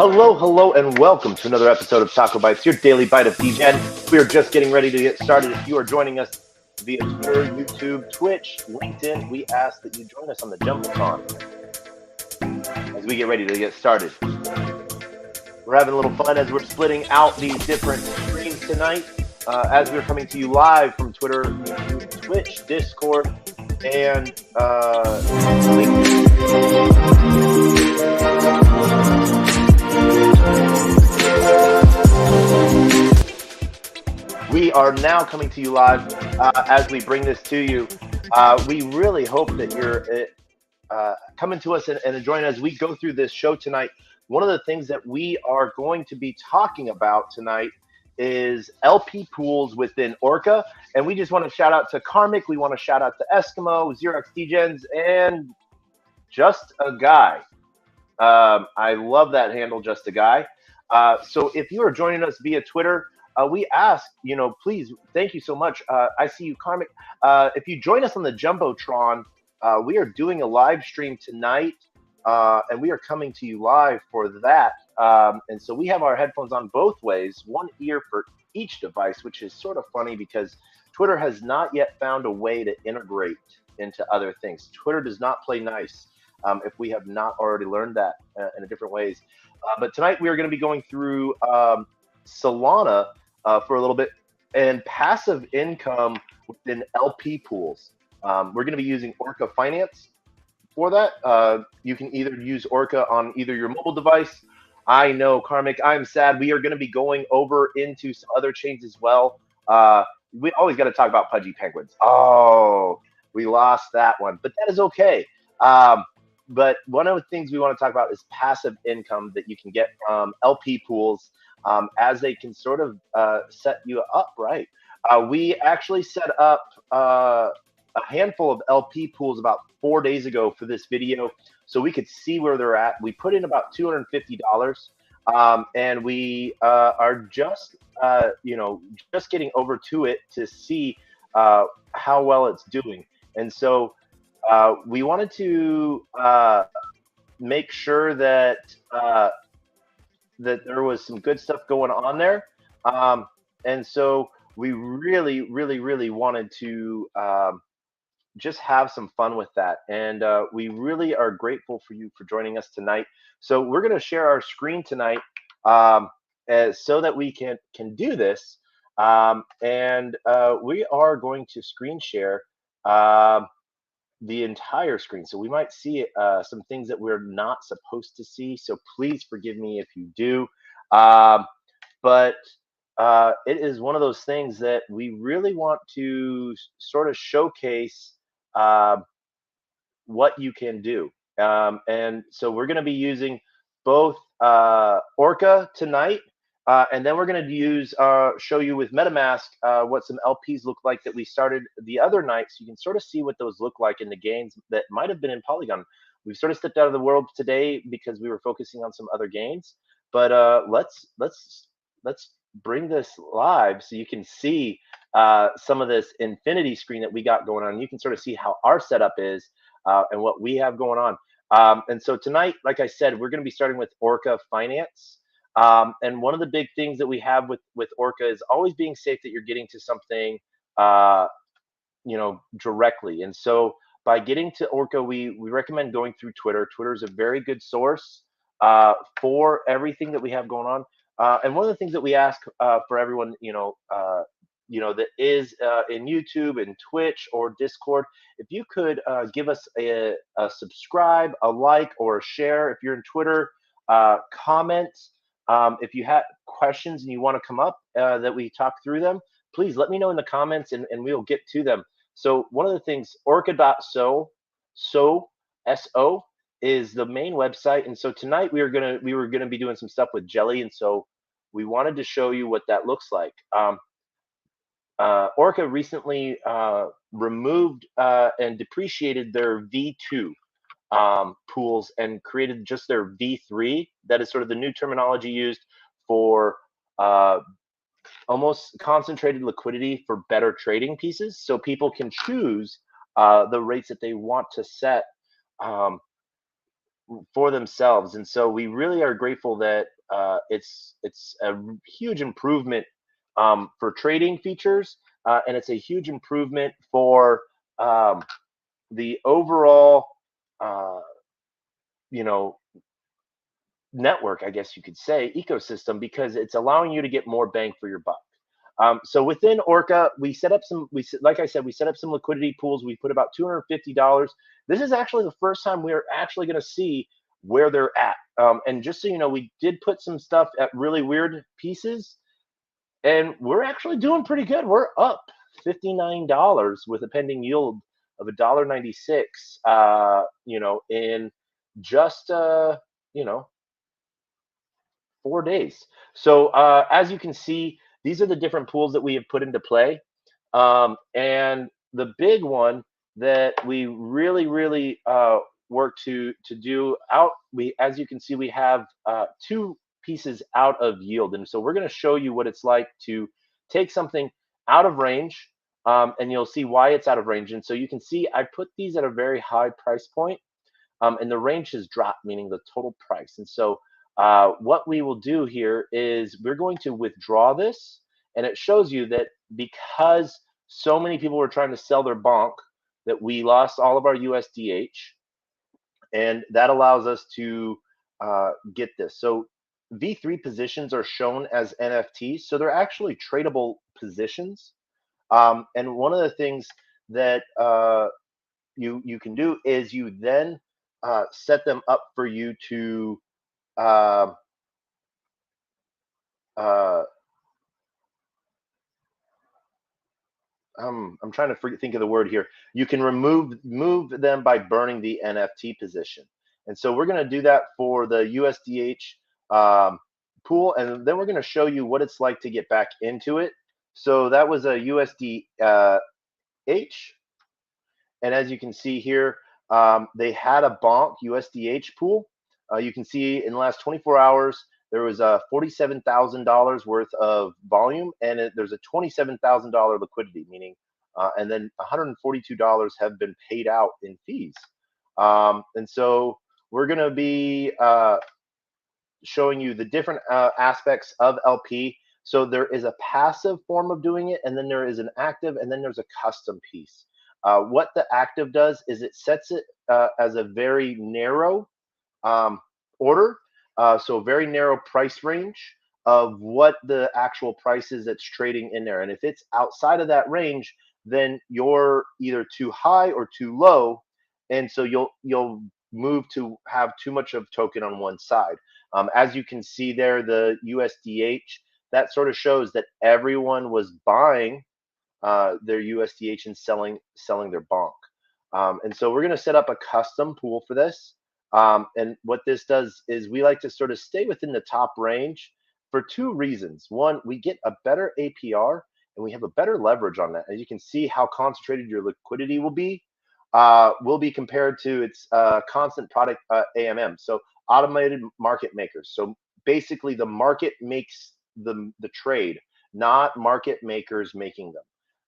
Hello, and welcome to another episode of TacoBytes, your daily bite of Degen. We are just getting ready to get started. If you are joining us via Twitter, YouTube, Twitch, LinkedIn, we ask that you join us on the Jumbotron as we get ready to get started. We're having a little fun as we're splitting out these different streams tonight, as we're coming to you live from Twitter, YouTube, Twitch, Discord, and LinkedIn. We are now coming to you live as we bring this to you. We really hope that you're coming to us and enjoying as we go through this show tonight. One of the things that we are going to be talking about tonight is LP pools within Orca. And we just want to shout out to Karmic. We want to shout out to Eskimo, Xerox Degens, and Just a Guy. I love that handle, Just a Guy. So if you are joining us via Twitter, we ask, please, thank you so much. I see you, Karmic. If you join us on the Jumbotron, we are doing a live stream tonight, and we are coming to you live for that. And so we have our headphones on both ways, one ear for each device, which is sort of funny because Twitter has not yet found a way to integrate into other things. Twitter does not play nice. If we have not already learned that in different ways. But tonight we are going to be going through Solana for a little bit and passive income within LP pools. We're going to be using Orca Finance for that. You can either use Orca on either your mobile device. I know, Karmic, I'm sad. We are going to be going over into some other chains as well. We always got to talk about Pudgy Penguins. Oh, we lost that one, but that is okay. But one of the things we want to talk about is passive income that you can get from LP pools as they can sort of set you up right. We actually set up a handful of LP pools about 4 days ago for this video so we could see where they're at. We put in about $250 and we are just, just getting over to it to see how well it's doing. And so we wanted to make sure that that there was some good stuff going on there, and so we really, really, really wanted to just have some fun with that. And we really are grateful for you for joining us tonight. So we're going to share our screen tonight so that we can do this, and we are going to screen share the entire screen. So we might see some things that we're not supposed to see. So please forgive me if you do. But it is one of those things that we really want to sort of showcase what you can do. And so we're going to be using both Orca tonight, and then we're going to use show you with MetaMask what some LPs look like that we started the other night, so you can sort of see what those look like in the gains that might have been in Polygon. We've sort of stepped out of the world today because we were focusing on some other gains, but let's bring this live so you can see some of this infinity screen that we got going on. You can sort of see how our setup is and what we have going on. And so tonight, like I said, we're going to be starting with Orca Finance. And one of the big things that we have with Orca is always being safe that you're getting to something, directly. And so by getting to Orca, we recommend going through Twitter. Twitter is a very good source for everything that we have going on. And one of the things that we ask for everyone, that is in YouTube and Twitch or Discord, if you could give us a subscribe, a like, or a share. If you're in Twitter, comment. If you have questions and you want to come up that we talk through them, please let me know in the comments and we'll get to them. So one of the things, orca.so, S-O, is the main website. And so tonight we were gonna be doing some stuff with Jelly, and so we wanted to show you what that looks like. Orca recently removed and depreciated their V2 pools and created just their V3. That is sort of the new terminology used for almost concentrated liquidity for better trading pieces. So people can choose the rates that they want to set for themselves. And so we really are grateful that it's a huge improvement for trading features, and it's a huge improvement for the overall, network, I guess you could say, ecosystem, because it's allowing you to get more bang for your buck. So within Orca, we set up some, like I said, we set up some liquidity pools. We put about $250. This is actually the first time we're actually going to see where they're at. And just so you know, we did put some stuff at really weird pieces, and we're actually doing pretty good. We're up $59 with a pending yield of $1.96, in just, 4 days. So as you can see, these are the different pools that we have put into play. And the big one that we really work to do out, as you can see, we have two pieces out of yield. And so we're going to show you what it's like to take something out of range, and you'll see why it's out of range. And so you can see I put these at a very high price point, and the range has dropped, meaning the total price. And so what we will do here is we're going to withdraw this, and it shows you that because so many people were trying to sell their bonk, that we lost all of our USDH, and that allows us to get this. So V3 positions are shown as NFTs, so they're actually tradable positions. And one of the things that you can do is you then set them up for you to uh, uh, I'm trying to think of the word here. You can move them by burning the NFT position. And so we're going to do that for the USDH pool, and then we're going to show you what it's like to get back into it. So that was a USDH. And as you can see here, they had a bonk USDH pool. You can see in the last 24 hours, there was a $47,000 worth of volume, and there's a $27,000 liquidity, meaning, and then $142 have been paid out in fees. And so we're going to be showing you the different aspects of LP. So there is a passive form of doing it, and then there is an active, and then there's a custom piece. What the active does is it sets it as a very narrow order, so very narrow price range of what the actual price is that's trading in there. And if it's outside of that range, then you're either too high or too low, and so you'll move to have too much of token on one side. As you can see there, the USDH, that sort of shows that everyone was buying their USDH and selling their bonk. And so we're going to set up a custom pool for this. And what this does is we like to sort of stay within the top range for two reasons. One, we get a better APR, and we have a better leverage on that. As you can see how concentrated your liquidity will be compared to its constant product AMM. So automated market makers. So basically the market makes the trade, not market makers making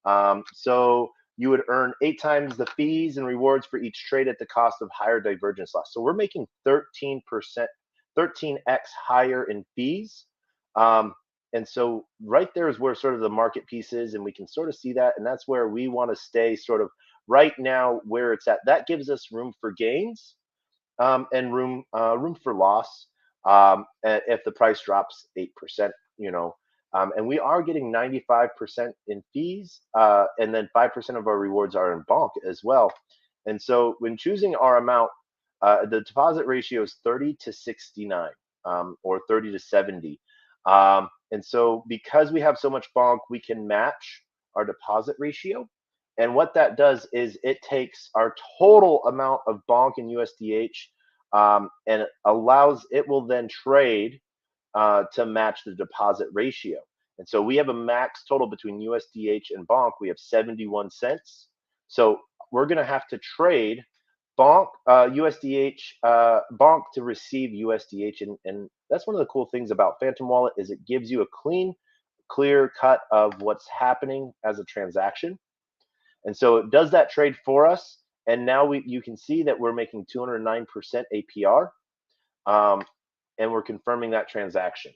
them. So you would earn 8 times the fees and rewards for each trade at the cost of higher divergence loss. So we're making 13%, 13x higher in fees. And so right there is where sort of the market piece is, and we can sort of see that, and that's where we want to stay sort of right now where it's at. That gives us room for gains, and room for loss if the price drops 8%, and we are getting 95% in fees, and then 5% of our rewards are in bonk as well. And so when choosing our amount, the deposit ratio is 30 to 69, or 30 to 70. And so because we have so much bonk, we can match our deposit ratio. And what that does is it takes our total amount of bonk in USDH, and it will then trade to match the deposit ratio. And so we have a max total between USDH and bonk. We have 71 cents. So we're going to have to trade bonk USDH bonk to receive USDH, and that's one of the cool things about Phantom Wallet is it gives you a clear cut of what's happening as a transaction. And so it does that trade for us, and now you can see that we're making 209% APR, and we're confirming that transaction.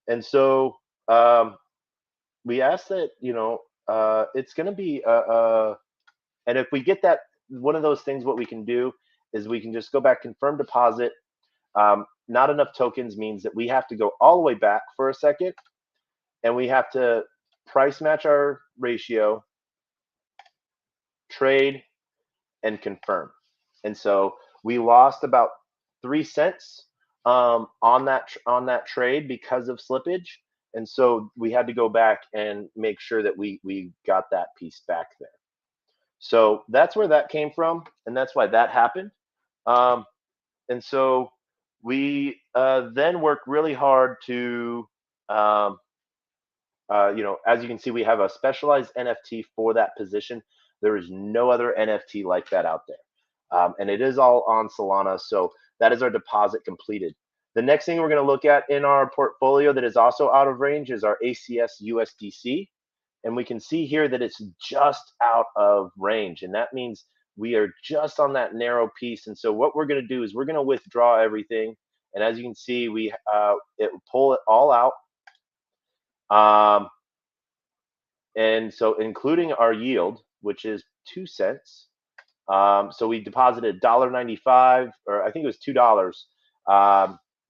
And so we ask that it's going to be and if we get that, one of those things, what we can do is we can just go back, confirm deposit. Not enough tokens means that we have to go all the way back for a second, and we have to price match our ratio, trade, and confirm. And so we lost about 3 cents on that trade because of slippage. And so we had to go back and make sure that we got that piece back there. So that's where that came from, and that's why that happened. And so we then work really hard to as you can see, we have a specialized NFT for that position. There is no other NFT like that out there. And it is all on Solana. So that is our deposit completed. The next thing we're going to look at in our portfolio that is also out of range is our ACS USDC. And we can see here that it's just out of range. And that means we are just on that narrow piece. And so what we're going to do is we're going to withdraw everything. And as you can see, it will pull it all out. And so including our yield, which is 2 cents. So we deposited $1.95, or I think it was $2.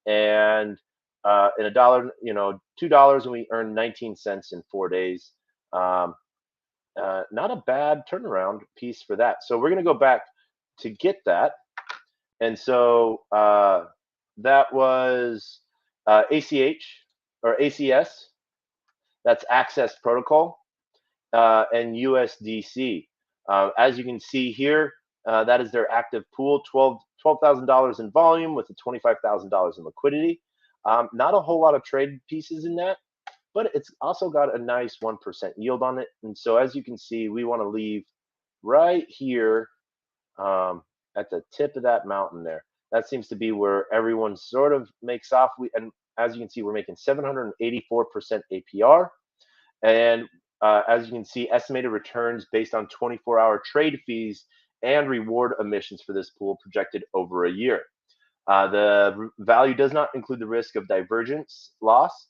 And in a dollar, $2, and we earned 19 cents in 4 days. Not a bad turnaround piece for that. So we're going to go back to get that. And so that was ACH or ACS. That's Access Protocol, and USDC. As you can see here, that is their active pool, $12,000 in volume with a $25,000 in liquidity. Not a whole lot of trade pieces in that, but it's also got a nice 1% yield on it. And so as you can see, we want to leave right here at the tip of that mountain there. That seems to be where everyone sort of makes off. And as you can see, we're making 784% APR. And as you can see, estimated returns based on 24-hour trade fees and reward emissions for this pool projected over a year. The value does not include the risk of divergence loss.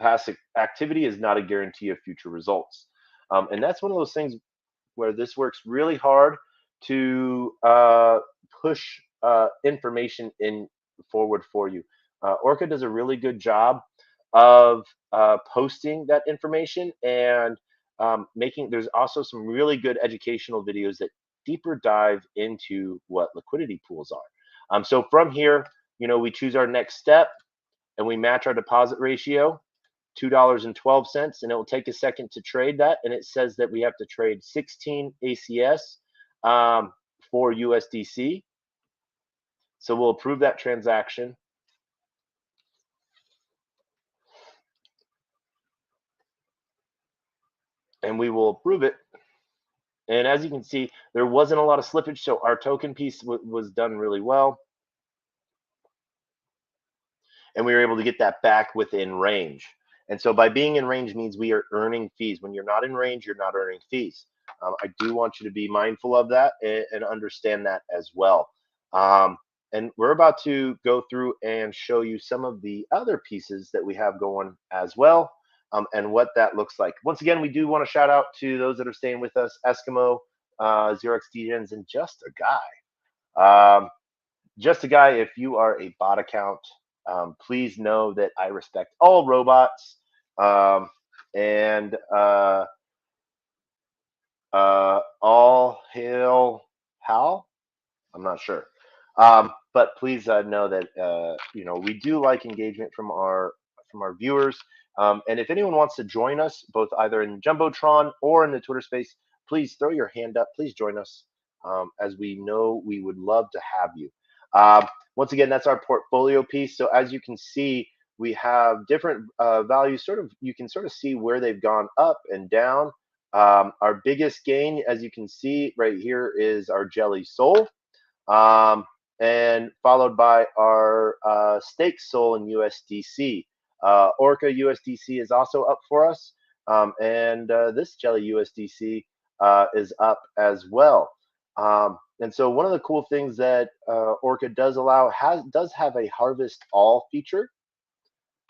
Past activity is not a guarantee of future results. And that's one of those things where this works really hard to push information in forward for you. Orca does a really good job of posting that information and there's also some really good educational videos that deeper dive into what liquidity pools are. So from here, we choose our next step and we match our deposit ratio, $2.12, and it will take a second to trade that. And it says that we have to trade 16 ACS for USDC. So we'll approve that transaction. And we will approve it. And as you can see, there wasn't a lot of slippage, so our token piece was done really well. And we were able to get that back within range. And so by being in range means we are earning fees. When you're not in range, you're not earning fees. I do want you to be mindful of that and understand that as well. And we're about to go through and show you some of the other pieces that we have going as well. And what that looks like. Once again, we do want to shout out to those that are staying with us: Eskimo, Xerox Degens, and Just a Guy. Just a Guy, if you are a bot account, please know that I respect all robots. And all hail Hal? I'm not sure. But please know that we do like engagement from our viewers. And if anyone wants to join us, both either in Jumbotron or in the Twitter space, please throw your hand up. Please join us, as we know we would love to have you. Once again, that's our portfolio piece. So as you can see, we have different values. You can sort of see where they've gone up and down. Our biggest gain, as you can see right here, is our Jelly Soul. And followed by our stake Soul in USDC. Orca USDC is also up for us, and this Jelly USDC is up as well. And so one of the cool things that Orca does does have a harvest all feature,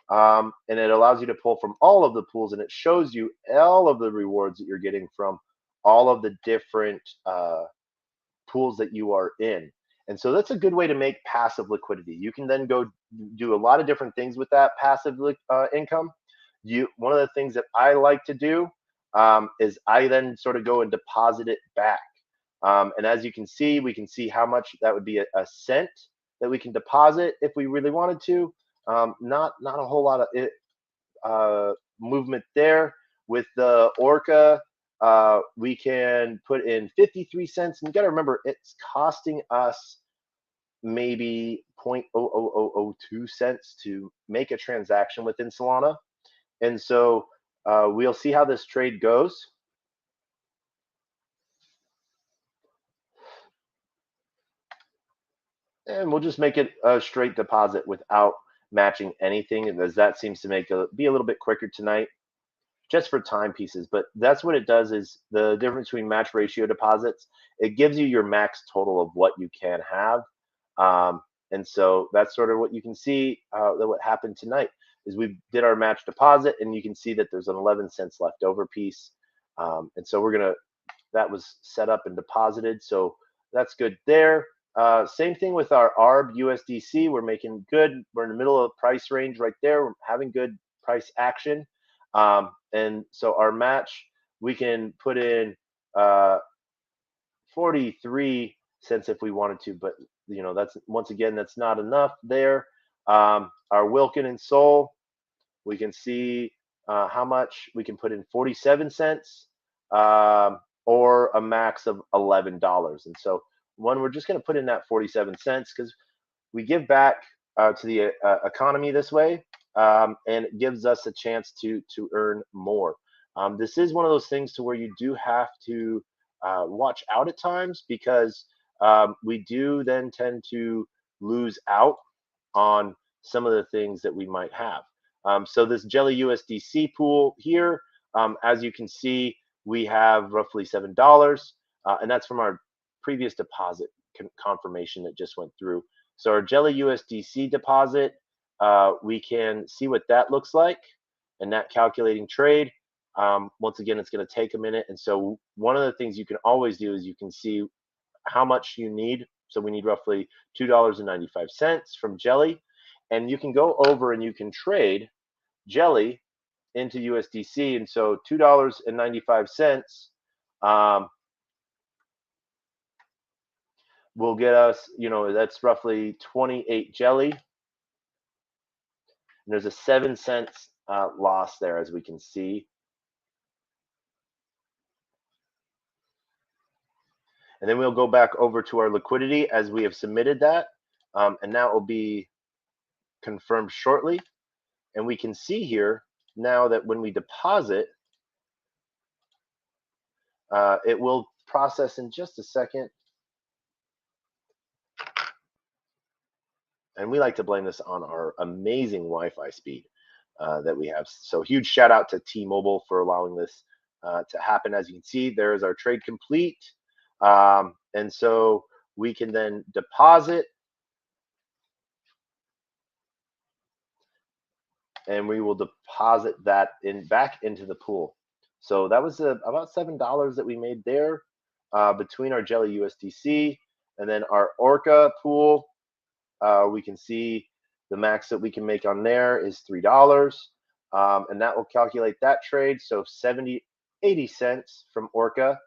and it allows you to pull from all of the pools, and it shows you all of the rewards that you're getting from all of the different pools that you are in. And so that's a good way to make passive liquidity. You can then go do a lot of different things with that passive income. One of the things that I like to do is I then sort of go and deposit it back. And as you can see, we can see how much that would be a cent that we can deposit if we really wanted to. Not a whole lot of movement there. With the Orca, we can put in 53 cents. And you got to remember, it's costing us maybe 0.00002 cents to make a transaction within Solana. And so we'll see how this trade goes. And we'll just make it a straight deposit without matching anything, as that seems to be a little bit quicker tonight, just for time pieces. But that's what it does, is the difference between match ratio deposits. It gives you your max total of what you can have. And so that's sort of what you can see that what happened tonight is we did our match deposit, and you can see that there's an 11 cents left over piece. And so that was set up and deposited. So that's good there. Same thing with our ARB USDC. We're making good. We're in the middle of the price range right there. We're having good price action. And so our match, we can put in 43 cents if we wanted to, but that's, once again, that's not enough there. Our Wilkin and Sol, we can see how much we can put in, 47 cents or a max of $11. And so we're just going to put in that 47 cents because we give back to the economy this way, and it gives us a chance to earn more. This is one of those things to where you do have to watch out at times, because we do then tend to lose out on some of the things that we might have. So this Jelly USDC pool here, as you can see, we have roughly $7, and that's from our previous deposit confirmation that just went through. So our Jelly USDC deposit, we can see what that looks like, and that calculating trade. Once again, it's going to take a minute. And so one of the things you can always do is you can see how much you need. So we need roughly $2.95 from Jelly. And you can go over and you can trade Jelly into USDC. And so $2.95 will get us, that's roughly 28 Jelly. And there's a 7 cents loss there, as we can see. And then we'll go back over to our liquidity as we have submitted that. And that will be confirmed shortly. And we can see here now that when we deposit, it will process in just a second. And we like to blame this on our amazing Wi-Fi speed that we have. So huge shout out to T-Mobile for allowing this to happen. As you can see, there is our trade complete. And so we can then deposit, and we will deposit that back into the pool. So that was about $7 that we made there between our Jelly USDC and then our Orca pool. We can see the max that we can make on there is $3, and that will calculate that trade. So 80 cents from Orca.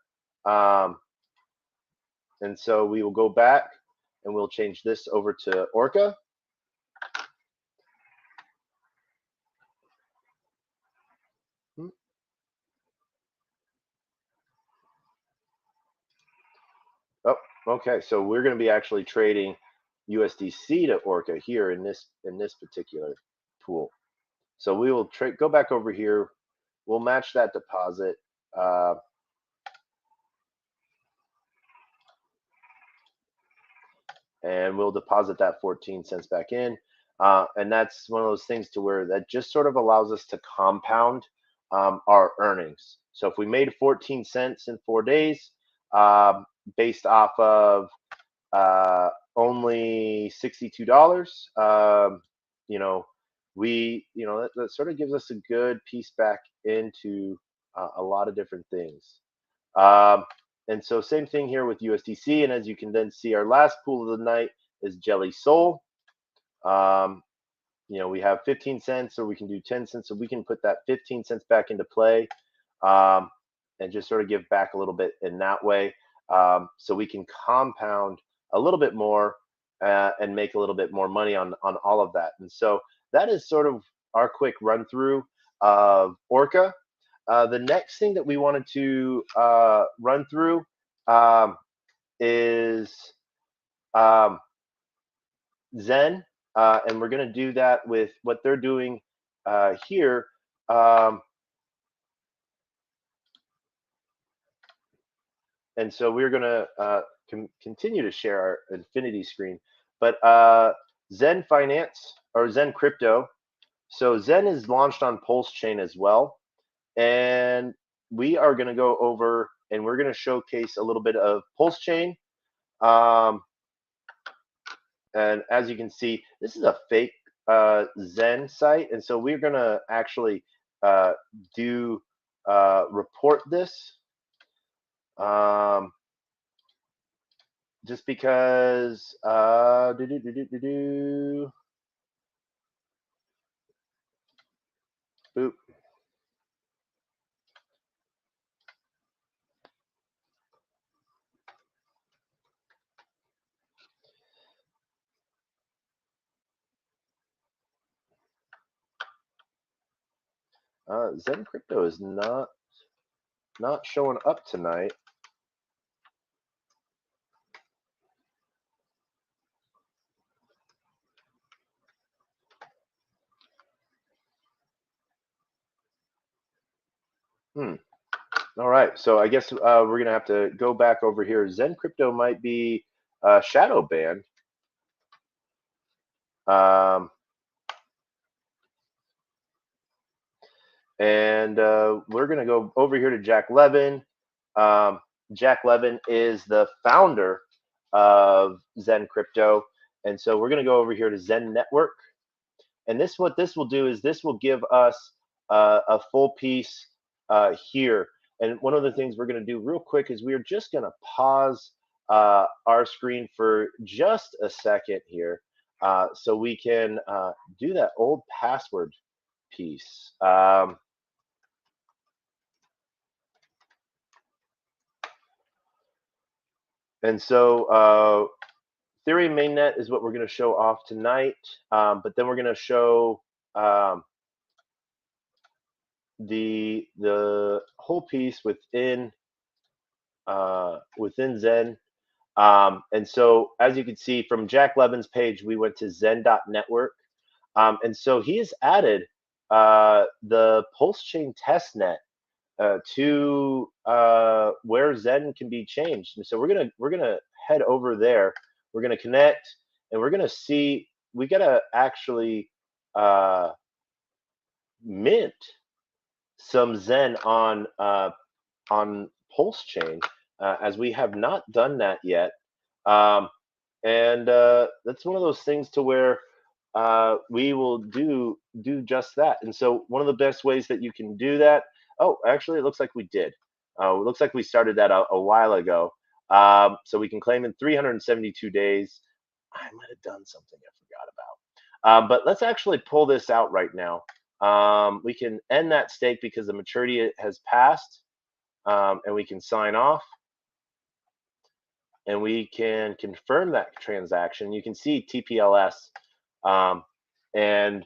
And so we will go back and we'll change this over to Orca. Oh, okay. So we're going to be actually trading USDC to Orca here in this particular pool. So we will go back over here. We'll match that deposit. And we'll deposit that 14 cents back in. And that's one of those things to where that just sort of allows us to compound our earnings. So if we made 14 cents in 4 days, based off of only $62, that sort of gives us a good piece back into a lot of different things. And so same thing here with USDC. And as you can then see, our last pool of the night is Jelly Sol. We have 15 cents, or we can do 10 cents. So we can put that 15 cents back into play and just sort of give back a little bit in that way. So we can compound a little bit more and make a little bit more money on all of that. And so that is sort of our quick run through of Orca. The next thing that we wanted to run through is Zen, and we're going to do that with what they're doing here. and so we're going to continue to share our Infinity screen. But Zen Finance or Zen Crypto. So Zen is launched on Pulse Chain as well, and we are going to go over and we're going to showcase a little bit of Pulse Chain. And as you can see, this is a fake Zen site, and so we're going to actually report this. Just because Boop. Zen Crypto is not showing up tonight. All right, so I guess we're gonna have to go back over here. Zen Crypto might be shadow banned. And we're gonna go over here to Jack Levin. Jack Levin is the founder of Zen Crypto, and so we're gonna go over here to Zen Network. And what this will do is this will give us a full piece here. And one of the things we're going to do real quick is we're just going to pause our screen for just a second here so we can do that old password piece. And so Ethereum mainnet is what we're going to show off tonight, but then we're going to show the whole piece within Zen. And so as you can see from Jack Levin's page, we went to zen.network. And so he has added the Pulse Chain testnet to where Zen can be changed. And so we're gonna head over there. We're gonna connect, and we're gonna see. We gotta actually mint some Zen on Pulse Chain, as we have not done that yet. And that's one of those things to where we will do just that. And so one of the best ways that you can do that. Oh, actually, it looks like we did. It looks like we started that a while ago. So we can claim in 372 days. I might have done something I forgot about. But let's actually pull this out right now. We can end that stake because the maturity has passed, and we can sign off. And we can confirm that transaction. You can see TPLS, and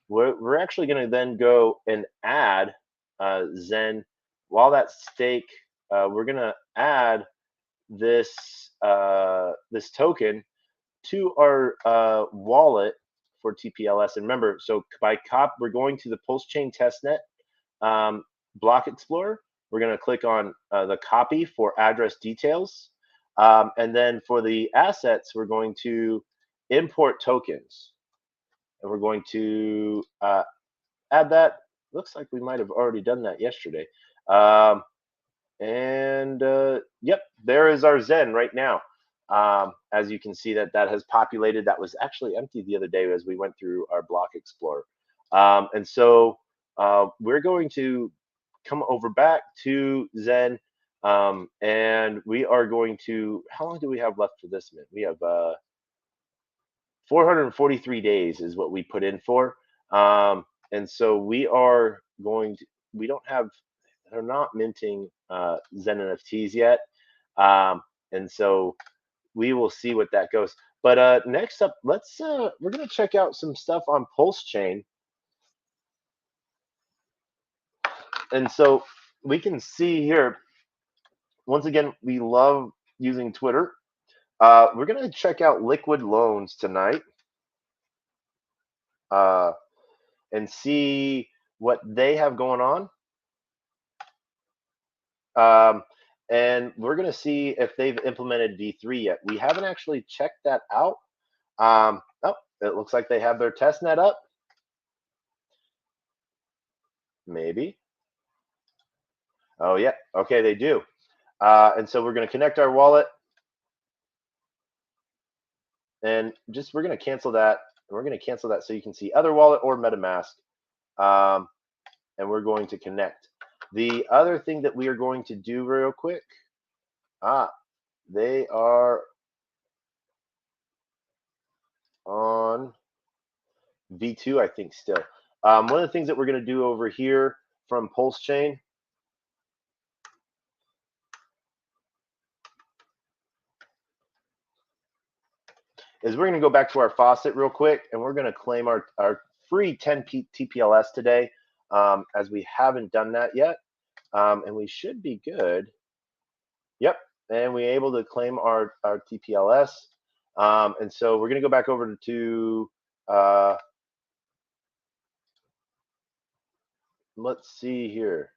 we're actually going to then go and add Zen. While that stake, we're going to add this this token to our wallet for TPLS. And remember, so we're going to the Pulse Chain testnet block explorer. We're going to click on the copy for address details. And then for the assets, we're going to import tokens. And we're going to add that. Looks like we might have already done that yesterday. Yep, there is our Zen right now. As you can see that has populated. That was actually empty the other day as we went through our block explorer. And so we're going to come over back to Zen. And we are going to, how long do we have left for this mint? We have 443 days is what we put in for. And so we are going to, they're not minting Zen NFTs yet. And so we will see what that goes. But next up, we're going to check out some stuff on Pulse Chain. And so we can see here, once again, we love using Twitter. We're going to check out Liquid Loans tonight and see what they have going on. and we're going to see if they've implemented V3 yet. We haven't actually checked that out. Oh, it looks like they have their testnet up. Maybe. Oh, yeah. Okay, they do. And so we're going to connect our wallet. And just we're going to cancel that. We're going to cancel that so you can see other wallet or MetaMask. And we're going to connect. The other thing that we are going to do real quick. They are on V2, I think, still. One of the things that we're going to do over here from Pulse Chain is we're going to go back to our faucet real quick, and we're going to claim our free 10 TPLS today, as we haven't done that yet, and we should be good. Yep, and we're able to claim our TPLS, and so we're going to go back over to let's see here.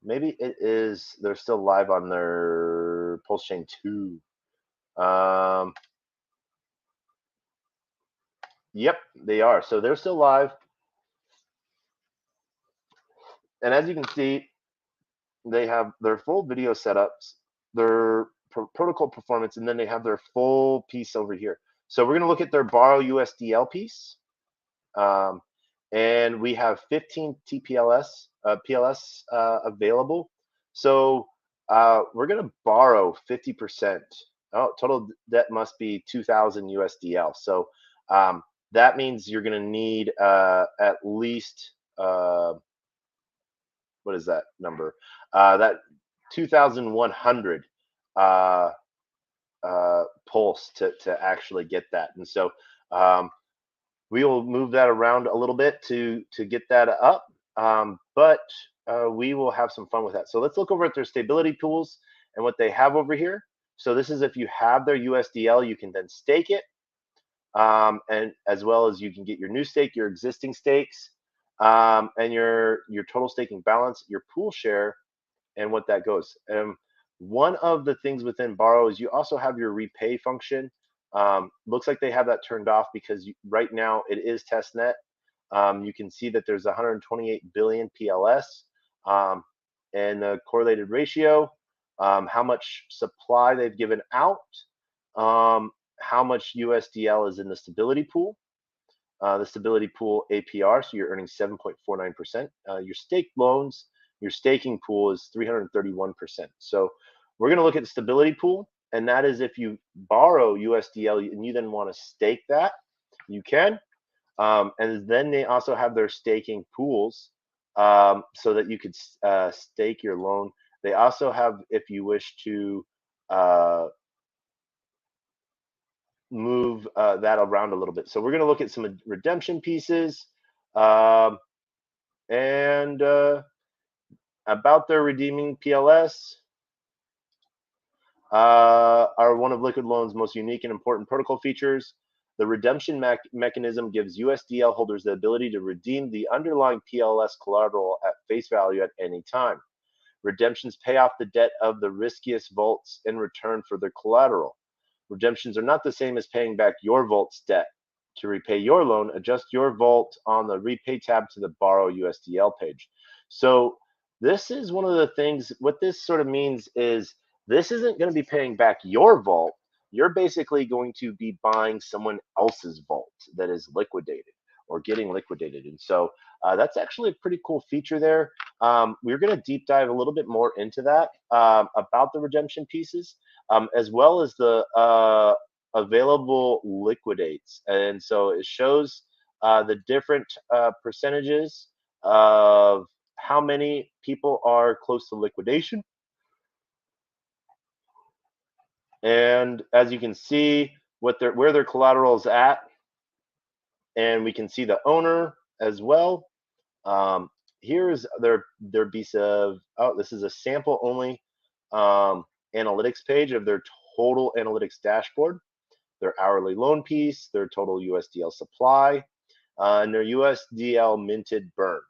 Maybe it is, they're still live on their Pulse Chain 2. Yep, they are. So they're still live. And as you can see, they have their full video setups, their protocol performance, and then they have their full piece over here. So we're going to look at their borrow USDL piece. And we have 15 PLS available. So we're going to borrow 50%. Oh, total debt must be 2,000 USDL. So that means you're going to need at least, what is that number? That 2,100 pulse to actually get that. And so we will move that around a little bit to get that up, but we will have some fun with that. So let's look over at their stability pools and what they have over here. So this is if you have their USDL, you can then stake it, and as well as you can get your new stake, your existing stakes, and your total staking balance, your pool share, and what that goes. One of the things within Borrow is you also have your repay function. Looks like they have that turned off because right now it is testnet. You can see that there's 128 billion PLS, and the correlated ratio, how much supply they've given out, how much USDL is in the stability pool. The stability pool APR, so you're earning 7.49%. Your staked loans, your staking pool is 331%. So we're going to look at the stability pool, and that is if you borrow USDL and you then want to stake that, you can. And then they also have their staking pools, so that you could stake your loan. They also have, if you wish to move that around a little bit. So we're going to look at some redemption pieces, and about their redeeming PLS. Are one of Liquid Loan's most unique and important protocol features. The redemption mechanism gives USDL holders the ability to redeem the underlying PLS collateral at face value at any time. Redemptions pay off the debt of the riskiest vaults in return for their collateral. Redemptions are not the same as paying back your vault's debt. To repay your loan, adjust your vault on the Repay tab to the Borrow USDL page. So this is one of the things, what this sort of means is this isn't going to be paying back your vault. You're basically going to be buying someone else's vault that is liquidated or getting liquidated. And so that's actually a pretty cool feature there. We're going to deep dive a little bit more into that, about the redemption pieces, as well as the available liquidates. And so it shows the different percentages of how many people are close to liquidation. And as you can see, where their collateral is at, and we can see the owner as well. Here's their piece of, this is a sample only analytics page of their total analytics dashboard, their hourly loan piece, their total USDL supply, and their USDL minted burn,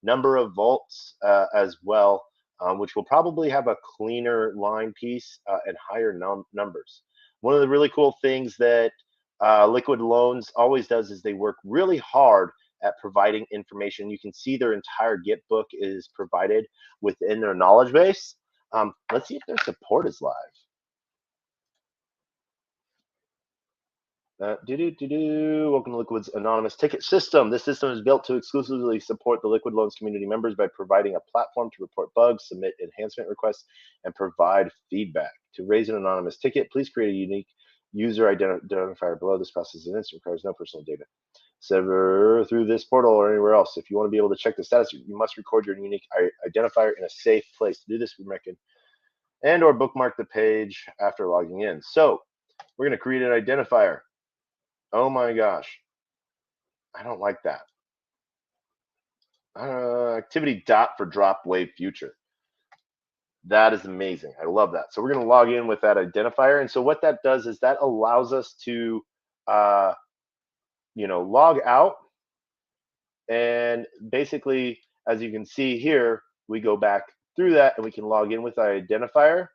number of vaults as well. which will probably have a cleaner line piece and higher numbers. One of the really cool things that Liquid Loans always does is they work really hard at providing information. You can see their entire Git book is provided within their knowledge base. Let's see if their support is live. Welcome to Liquid's anonymous ticket system. This system is built to exclusively support the Liquid Loans community members by providing a platform to report bugs, submit enhancement requests, and provide feedback. To raise an anonymous ticket, please create a unique user identifier below. This process is instant, requires no personal data. Server through this portal or anywhere else. If you want to be able to check the status, you must record your unique identifier in a safe place. To do this, we recommend and or bookmark the page after logging in. So we're going to create an identifier. Oh my gosh, I don't like that. Activity dot for drop wave future. That is amazing. I love that. So we're going to log in with that identifier. And so what that does is that allows us to, log out. And basically, as you can see here, we go back through that and we can log in with our identifier.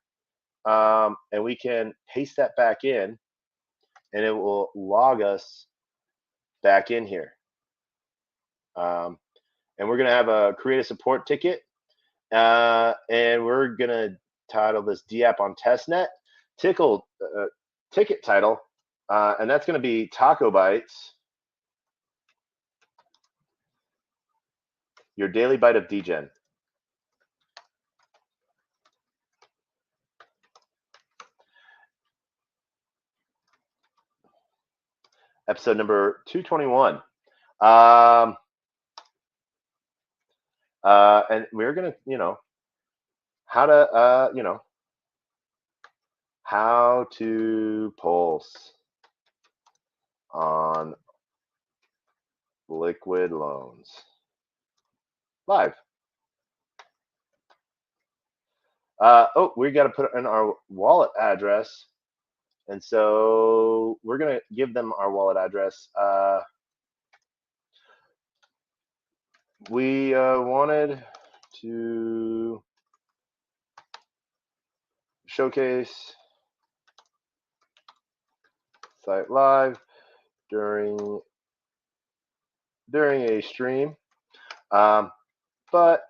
And we can paste that back in and it will log us back in here. And we're going to have a create a support ticket. And we're going to title this DApp on testnet ticket title. And that's going to be TacoBytes, your daily bite of Degen. Episode number 221. And we're going to, how to pulse on Liquid Loans live. We got to put in our wallet address. And so we're going to give them our wallet address. We wanted to showcase site live during a stream, but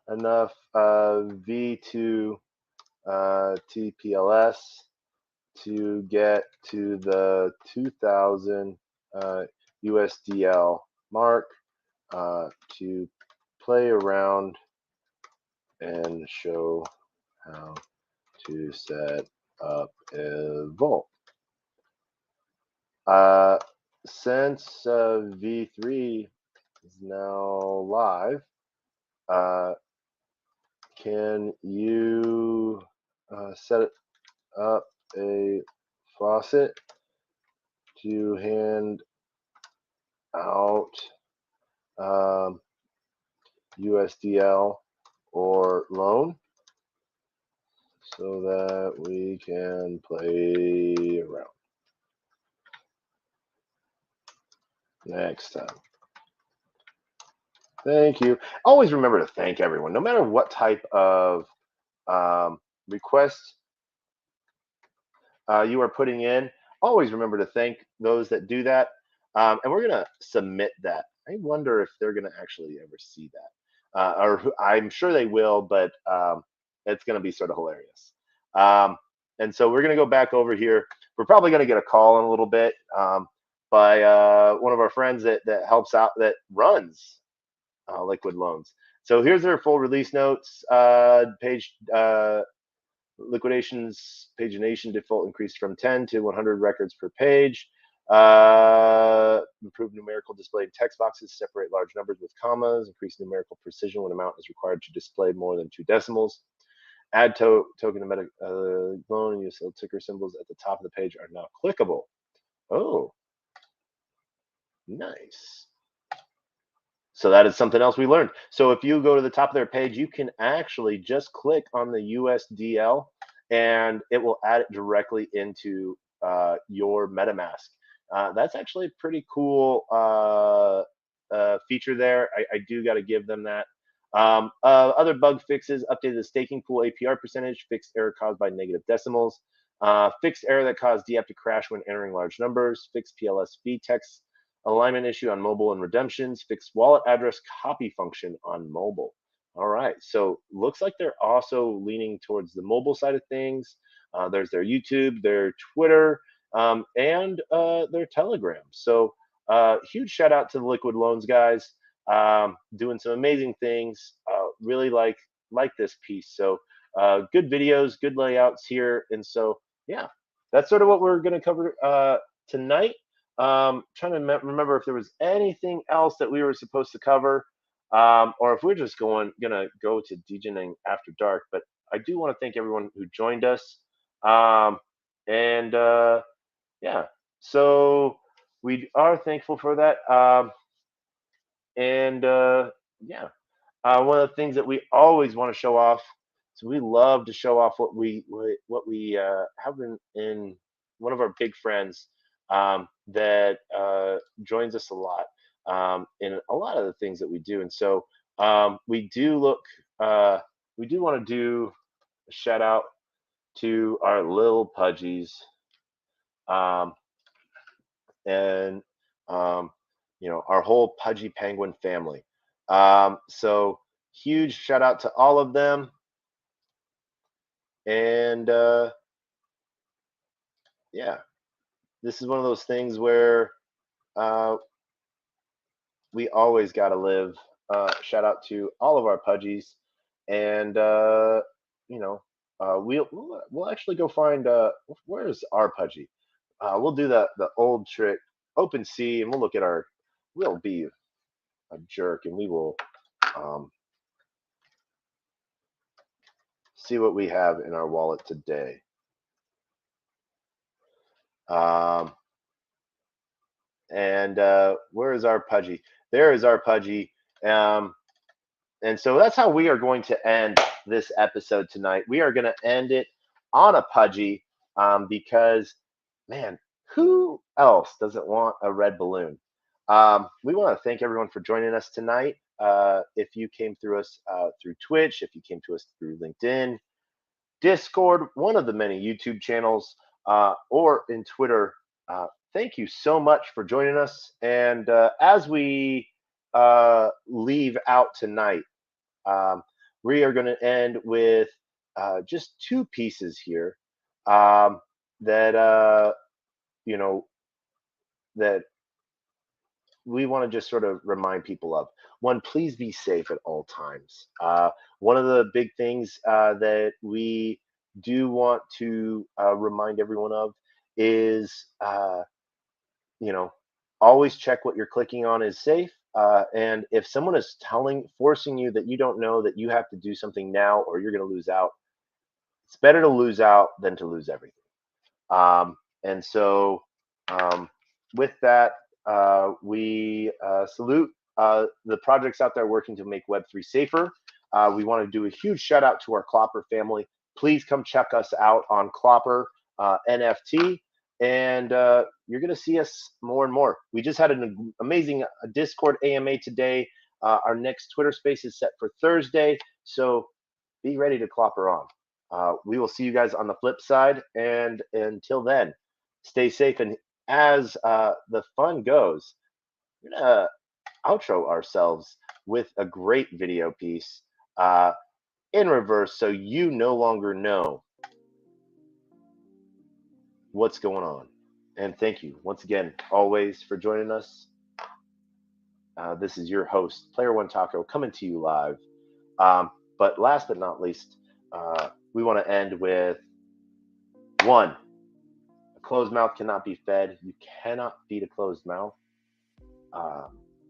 enough V2 TPLS to get to the 2000 USDL mark to play around and show how to set up a vault. Since V3 is now live, can you set up a faucet to hand out USDL or loan so that we can play around next time? Thank you. Always remember to thank everyone, no matter what type of request you are putting in. Always remember to thank those that do that. And we're going to submit that. I wonder if they're going to actually ever see that. Or I'm sure they will, but it's going to be sort of hilarious. And so we're going to go back over here. We're probably going to get a call in a little bit by one of our friends that helps out, that runs Liquid Loans. So here's their full release notes page. Liquidations pagination default increased from 10 to 100 records per page. Improved numerical display in text boxes, separate large numbers with commas, increase numerical precision when amount is required to display more than 2 decimals. Add token to loan and use ticker symbols at the top of the page are now clickable. Oh, nice. So that is something else we learned. So if you go to the top of their page, you can actually just click on the USDL and it will add it directly into your MetaMask. That's actually a pretty cool feature there. I do got to give them that. Other bug fixes: updated the staking pool APR percentage, fixed error caused by negative decimals, fixed error that caused DApp to crash when entering large numbers, fixed PLSV text alignment issue on mobile and redemptions, fixed wallet address copy function on mobile. All right, so looks like they're also leaning towards the mobile side of things. There's their YouTube, their Twitter, and their Telegram. So huge shout out to the Liquid Loans guys, doing some amazing things. Really like this piece. So good videos, good layouts here, and so yeah, that's sort of what we're going to cover tonight. Trying to remember if there was anything else that we were supposed to cover, or if we're just gonna go to Degen after dark. But I do want to thank everyone who joined us, and yeah, so we are thankful for that. And yeah, one of the things that we always want to show off. So we love to show off what we have in one of our big friends that joins us a lot in a lot of the things that we do. And so we do want to do a shout out to our little pudgies, and our whole Pudgy Penguin family. So huge shout out to all of them. And yeah, this is one of those things where we always got to live. Shout out to all of our Pudgies. And we'll actually go find where's our Pudgy. We'll do the old trick, open sea, and we'll look at we'll be a jerk, and we will see what we have in our wallet today. And where is our Pudgy? There is our Pudgy. And so that's how we are going to end this episode tonight. We are going to end it on a Pudgy because, man, who else doesn't want a red balloon? We want to thank everyone for joining us tonight. If you came through us through Twitch, if you came to us through LinkedIn, Discord, one of the many YouTube channels, or in Twitter, thank you so much for joining us. And as we leave out tonight, we are going to end with just two pieces here that that we want to just sort of remind people of. One, please be safe at all times. One of the big things that we do want to remind everyone of is, always check what you're clicking on is safe. And if someone is forcing you that you don't know that you have to do something now or you're going to lose out, it's better to lose out than to lose everything. And so with that, we salute the projects out there working to make Web3 safer. We want to do a huge shout out to our Clopper family. Please come check us out on Clopper NFT, and you're going to see us more and more. We just had an amazing Discord AMA today. Our next Twitter space is set for Thursday, so be ready to Clopper on. We will see you guys on the flip side, and until then, stay safe. And as the fun goes, we're going to outro ourselves with a great video piece in reverse, so you no longer know what's going on. And thank you once again, always, for joining us. This is your host, Player One Taco, coming to you live. But last but not least, we want to end with one. A closed mouth cannot be fed. You cannot feed a closed mouth.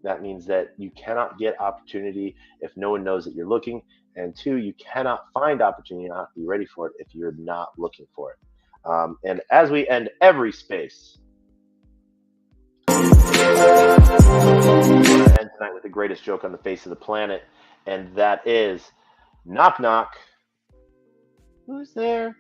That means that you cannot get opportunity if no one knows that you're looking. And two, you cannot find opportunity, not be ready for it if you're not looking for it. And as we end every space, we're going to end tonight with the greatest joke on the face of the planet, and that is, knock, knock. Who's there?